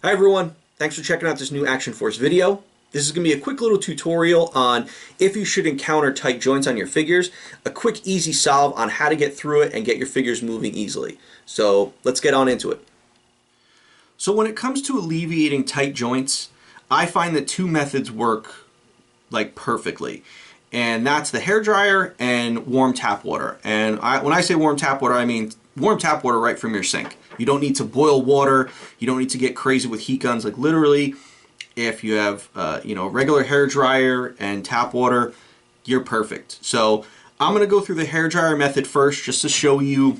Hi everyone, thanks for checking out this new Action Force video. This is going to be a quick little tutorial on if you should encounter tight joints on your figures, a quick easy solve on how to get through it and get your figures moving easily. So let's get on into it. So when it comes to alleviating tight joints, I find that two methods work like perfectly. And that's the hairdryer and warm tap water. And when I say warm tap water, I mean warm tap water right from your sink. You don't need to boil water. You don't need to get crazy with heat guns. Like literally, if you have a regular hairdryer and tap water, you're perfect. So I'm going to go through the hairdryer method first just to show you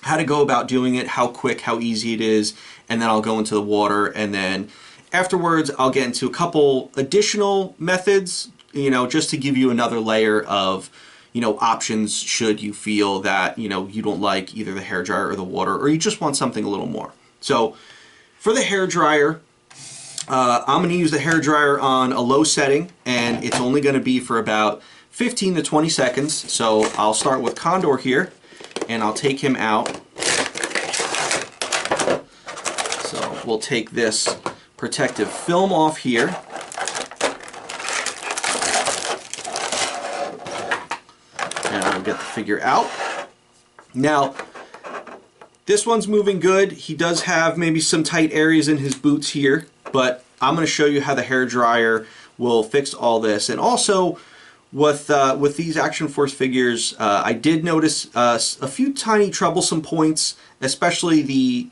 how to go about doing it, how quick, how easy it is, and then I'll go into the water, and then afterwards I'll get into a couple additional methods, just to give you another layer of options should you feel that you don't like either the hairdryer or the water, or you just want something a little more. So for the hairdryer, I'm going to use the hairdryer on a low setting, and it's only going to be for about 15 to 20 seconds. So I'll start with Condor here, and I'll take him out. So we'll take this protective film off here. And I'll get the figure out. Now, this one's moving good. He does have maybe some tight areas in his boots here, but I'm going to show you how the hairdryer will fix all this. And also, with these Action Force figures, I did notice a few tiny troublesome points, especially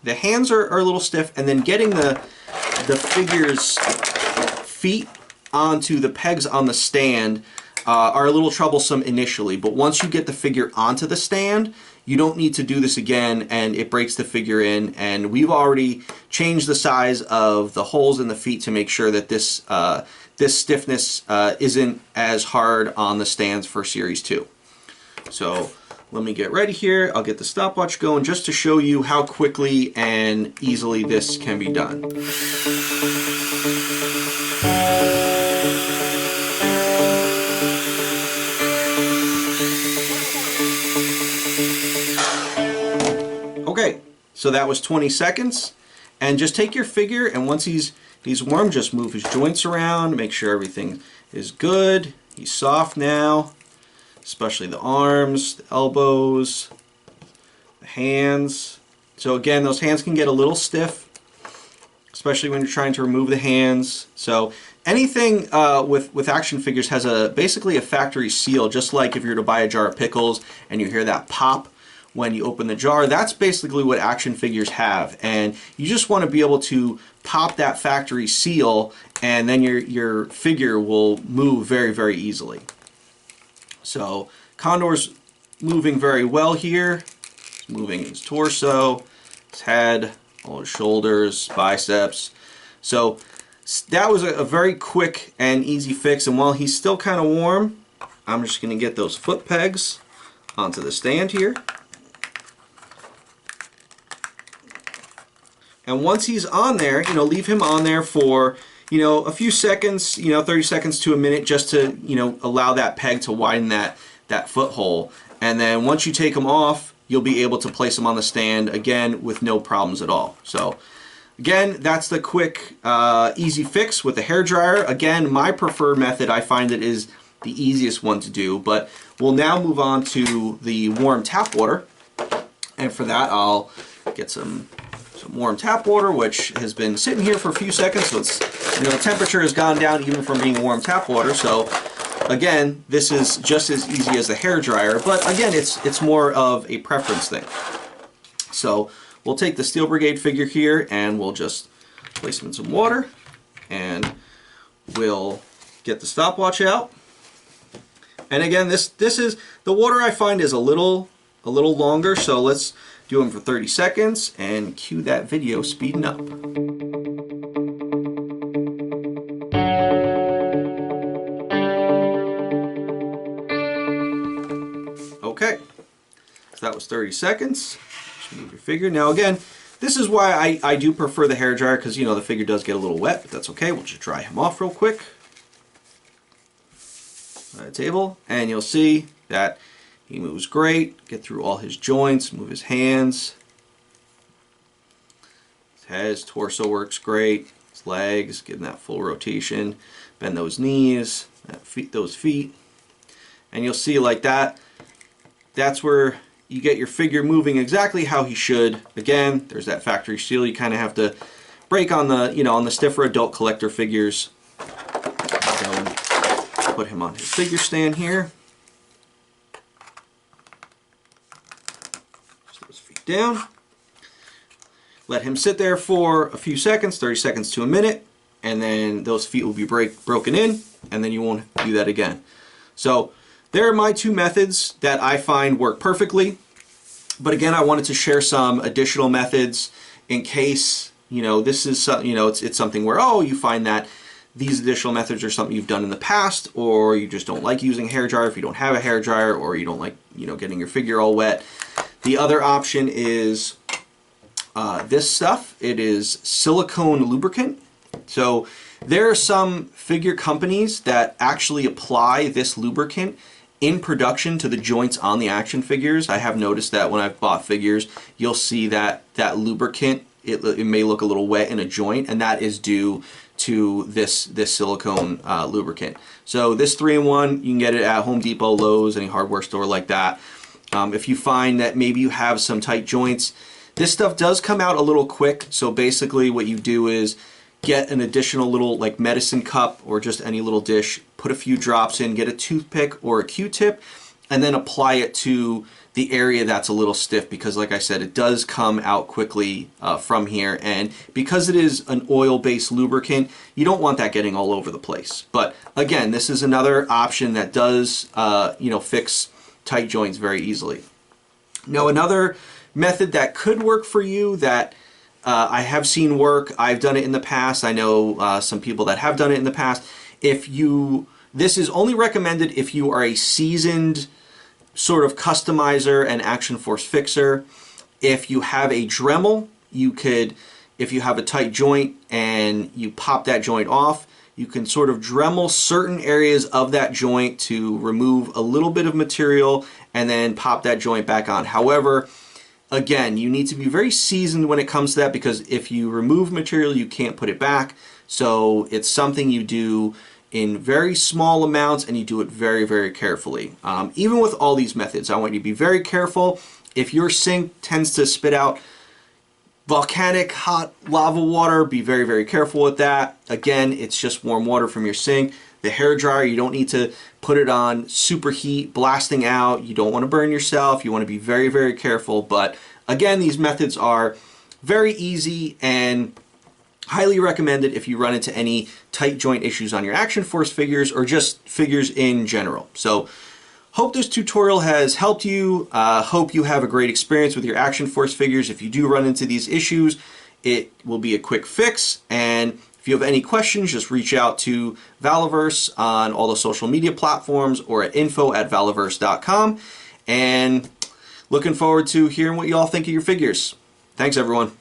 the hands are a little stiff, and then getting the figure's feet onto the pegs on the stand are a little troublesome initially, but once you get the figure onto the stand, you don't need to do this again, and it breaks the figure in. And we've already changed the size of the holes in the feet to make sure that this stiffness isn't as hard on the stands for Series 2. So let me get ready here. I'll get the stopwatch going just to show you how quickly and easily this can be done. Okay, so that was 20 seconds, and just take your figure, and once he's warm, just move his joints around, make sure everything is good. He's soft now, especially the arms, the elbows, the hands. So again, those hands can get a little stiff, especially when you're trying to remove the hands. So anything with action figures has basically a factory seal, just like if you were to buy a jar of pickles and you hear that pop when you open the jar. That's basically what action figures have, and you just want to be able to pop that factory seal, and then your figure will move very, very easily. So Condor's moving very well here. He's moving his torso, his head, all his shoulders, biceps. So that was a very quick and easy fix, and while he's still kind of warm, I'm just going to get those foot pegs onto the stand here. And once he's on there, leave him on there for, a few seconds, 30 seconds to a minute, just to, allow that peg to widen that foothold. And then once you take him off, you'll be able to place him on the stand again with no problems at all. So again, that's the quick, easy fix with the hairdryer. Again, my preferred method, I find it is the easiest one to do, but we'll now move on to the warm tap water. And for that, I'll get some warm tap water, which has been sitting here for a few seconds, so it's the temperature has gone down even from being warm tap water. So again, this is just as easy as the hairdryer, but again, it's more of a preference thing. So we'll take the Steel Brigade figure here, and we'll just place him in some water, and we'll get the stopwatch out. And again, this is the water, I find, is a little longer, so let's do them for 30 seconds and cue that video speeding up. Okay, so that was 30 seconds. Just move your figure. Now again, this is why I do prefer the hairdryer, because the figure does get a little wet, but that's okay. We'll just dry him off real quick on the table, and you'll see that he moves great. Get through all his joints, move his hands. His torso works great. His legs, getting that full rotation. Bend those knees, those feet. And you'll see like that. That's where you get your figure moving exactly how he should. Again, there's that factory seal. You kind of have to break on the, on the stiffer adult collector figures. Go and put him on his figure stand here. Just those feet down. Let him sit there for a few seconds, 30 seconds to a minute, and then those feet will be broken in, and then you won't do that again. So there are my two methods that I find work perfectly. But again, I wanted to share some additional methods in case, this is, it's something where, oh, you find that these additional methods are something you've done in the past, or you just don't like using a hairdryer if you don't have a hairdryer, or you don't like, getting your figure all wet. The other option is this stuff. It is silicone lubricant. So there are some figure companies that actually apply this lubricant in production to the joints on the action figures. I have noticed that when I've bought figures, you'll see that lubricant, it may look a little wet in a joint, and that is due to this silicone lubricant. So this 3-in-1, you can get it at Home Depot, Lowe's, any hardware store like that. If you find that maybe you have some tight joints, this stuff does come out a little quick. So basically what you do is get an additional little like medicine cup or just any little dish, put a few drops in, get a toothpick or a Q-tip, and then apply it to the area that's a little stiff, because like I said, it does come out quickly from here, and because it is an oil-based lubricant, you don't want that getting all over the place. But again, this is another option that does fix tight joints very easily. Now another method that could work for you that I have seen work, I've done it in the past, I know some people that have done it in the past. This is only recommended if you are a seasoned sort of customizer and action force fixer. If you have a Dremel, you could, if you have a tight joint and you pop that joint off, you can sort of Dremel certain areas of that joint to remove a little bit of material and then pop that joint back on. However, again, you need to be very seasoned when it comes to that, because if you remove material, you can't put it back. So it's something you do in very small amounts, and you do it very, very carefully. Even with all these methods, I want you to be very careful. If your sink tends to spit out volcanic hot lava water, be very, very careful with that. Again, it's just warm water from your sink. The hairdryer, you don't need to put it on superheat, blasting out. You don't want to burn yourself. You want to be very, very careful. But again, these methods are very easy and highly recommended if you run into any tight joint issues on your action force figures or just figures in general. So hope this tutorial has helped you. Hope you have a great experience with your action force figures. If you do run into these issues, it will be a quick fix. And if you have any questions, just reach out to Valaverse on all the social media platforms or at info@valaverse.com. And looking forward to hearing what you all think of your figures. Thanks, everyone.